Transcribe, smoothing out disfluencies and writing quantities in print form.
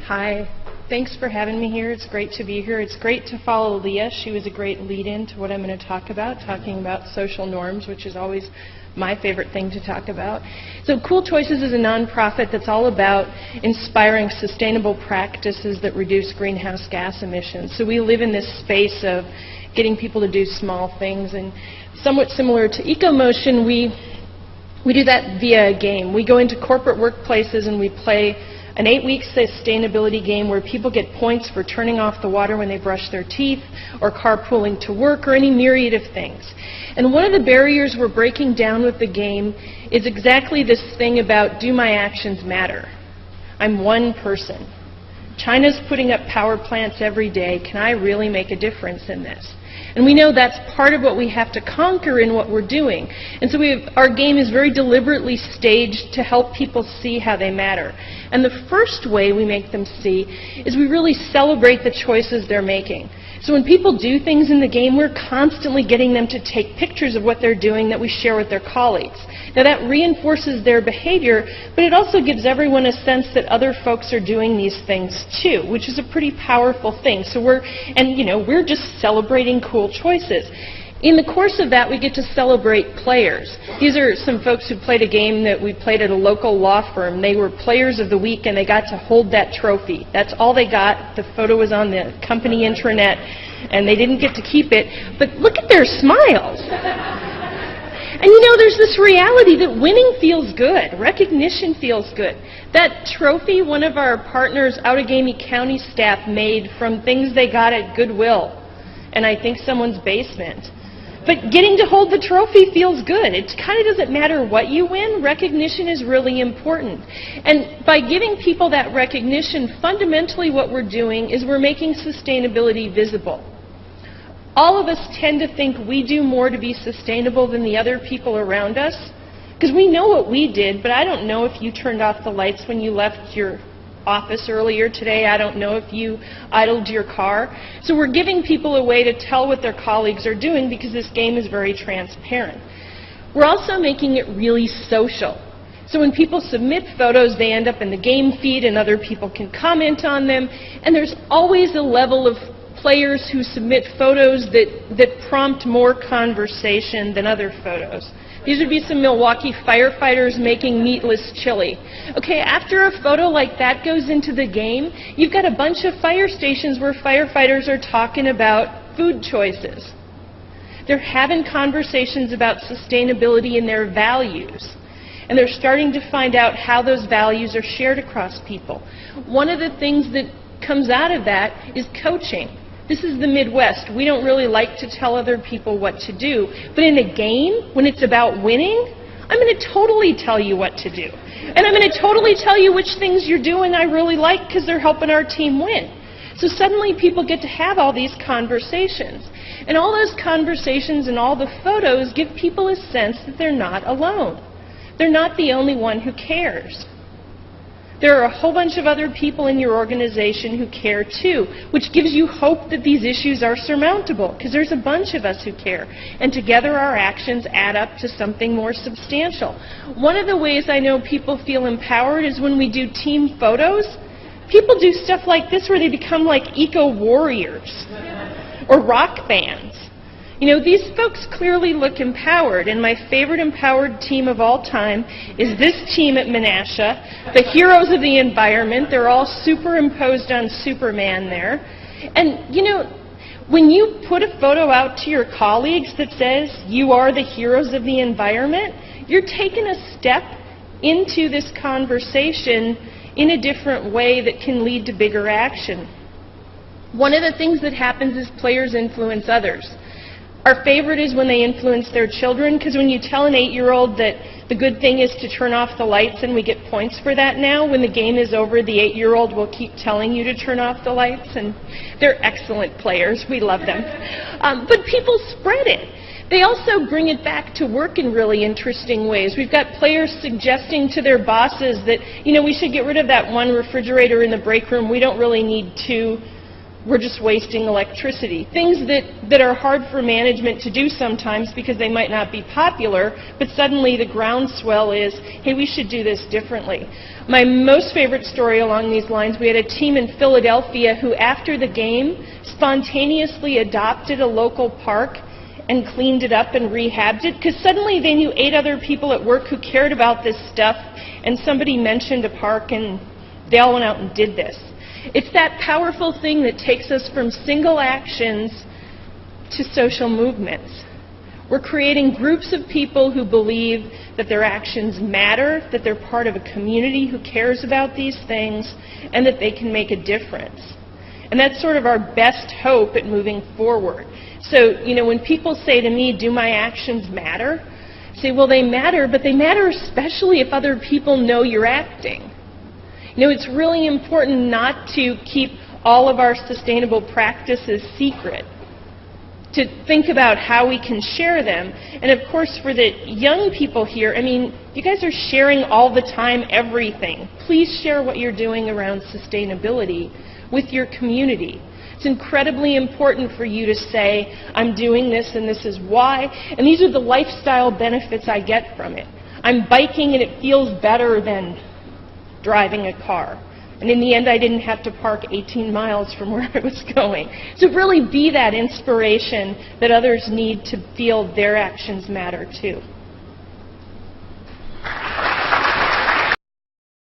Hi. Thanks for having me here. It's great to be here. It's great to follow Leah. She was a great lead-in to what I'm going to talk about, talking about social norms, which is always my favorite thing to talk about. So Cool Choices is a nonprofit that's all about inspiring sustainable practices that reduce greenhouse gas emissions. So we live in this space of getting people to do small things, and somewhat similar to EcoMotion, we do that via a game. We go into corporate workplaces and we play an 8-week sustainability game where people get points for turning off the water when they brush their teeth, or carpooling to work, or any myriad of things. And one of the barriers we're breaking down with the game is exactly this thing about, do my actions matter? I'm one person. China's putting up power plants every day. Can I really make a difference in this? And we know that's part of what we have to conquer in what we're doing. And so our game is very deliberately staged to help people see how they matter. And the first way we make them see is we really celebrate the choices they're making. So when people do things in the game, we're constantly getting them to take pictures of what they're doing that we share with their colleagues. Now that reinforces their behavior, but it also gives everyone a sense that other folks are doing these things too, which is a pretty powerful thing. So we're just celebrating cool choices. In the course of that, we get to celebrate players. These are some folks who played a game that we played at a local law firm. They were players of the week, and they got to hold that trophy. That's all they got. The photo was on the company intranet, and they didn't get to keep it. But look at their smiles. And there's this reality that winning feels good. Recognition feels good. That trophy, one of our partners, Outagamie County staff, made from things they got at Goodwill, and I think someone's basement. But getting to hold the trophy feels good. It kind of doesn't matter what you win. Recognition is really important. And by giving people that recognition, fundamentally what we're doing is we're making sustainability visible. All of us tend to think we do more to be sustainable than the other people around us, because we know what we did, but I don't know if you turned off the lights when you left your office earlier today. I don't know if you idled your car. So we're giving people a way to tell what their colleagues are doing because this game is very transparent. We're also making it really social. So when people submit photos, they end up in the game feed and other people can comment on them. And there's always a level of players who submit photos that prompt more conversation than other photos. These would be some Milwaukee firefighters making meatless chili. Okay, after a photo like that goes into the game, you've got a bunch of fire stations where firefighters are talking about food choices. They're having conversations about sustainability and their values. And they're starting to find out how those values are shared across people. One of the things that comes out of that is coaching. This is the Midwest. We don't really like to tell other people what to do. But in a game, when it's about winning, I'm going to totally tell you what to do. And I'm going to totally tell you which things you're doing I really like because they're helping our team win. So suddenly people get to have all these conversations. And all those conversations and all the photos give people a sense that they're not alone. They're not the only one who cares. There are a whole bunch of other people in your organization who care too, which gives you hope that these issues are surmountable, because there's a bunch of us who care. And together our actions add up to something more substantial. One of the ways I know people feel empowered is when we do team photos. People do stuff like this where they become like eco-warriors or rock bands. These folks clearly look empowered, and my favorite empowered team of all time is this team at Menasha, the heroes of the environment. They're all superimposed on Superman there. And, when you put a photo out to your colleagues that says you are the heroes of the environment, you're taking a step into this conversation in a different way that can lead to bigger action. One of the things that happens is players influence others. Our favorite is when they influence their children, because when you tell an 8-year-old that the good thing is to turn off the lights and we get points for that now, when the game is over, the 8-year-old will keep telling you to turn off the lights, and they're excellent players. We love them. But people spread it. They also bring it back to work in really interesting ways. We've got players suggesting to their bosses that, we should get rid of that one refrigerator in the break room. We don't really need 2 we're just wasting electricity. Things that are hard for management to do sometimes because they might not be popular, but suddenly the groundswell is, hey, we should do this differently. My most favorite story along these lines, we had a team in Philadelphia who, after the game, spontaneously adopted a local park and cleaned it up and rehabbed it, because suddenly they knew 8 other people at work who cared about this stuff, and somebody mentioned a park and they all went out and did this. It's that powerful thing that takes us from single actions to social movements. We're creating groups of people who believe that their actions matter, that they're part of a community who cares about these things, and that they can make a difference. And that's sort of our best hope at moving forward. So, when people say to me, do my actions matter? I say, well, they matter, but they matter especially if other people know you're acting. It's really important not to keep all of our sustainable practices secret, to think about how we can share them. And of course, for the young people here, you guys are sharing all the time everything. Please share what you're doing around sustainability with your community. It's incredibly important for you to say, I'm doing this and this is why, and these are the lifestyle benefits I get from it. I'm biking and it feels better than driving a car. And in the end, I didn't have to park 18 miles from where I was going. So really be that inspiration that others need to feel their actions matter too.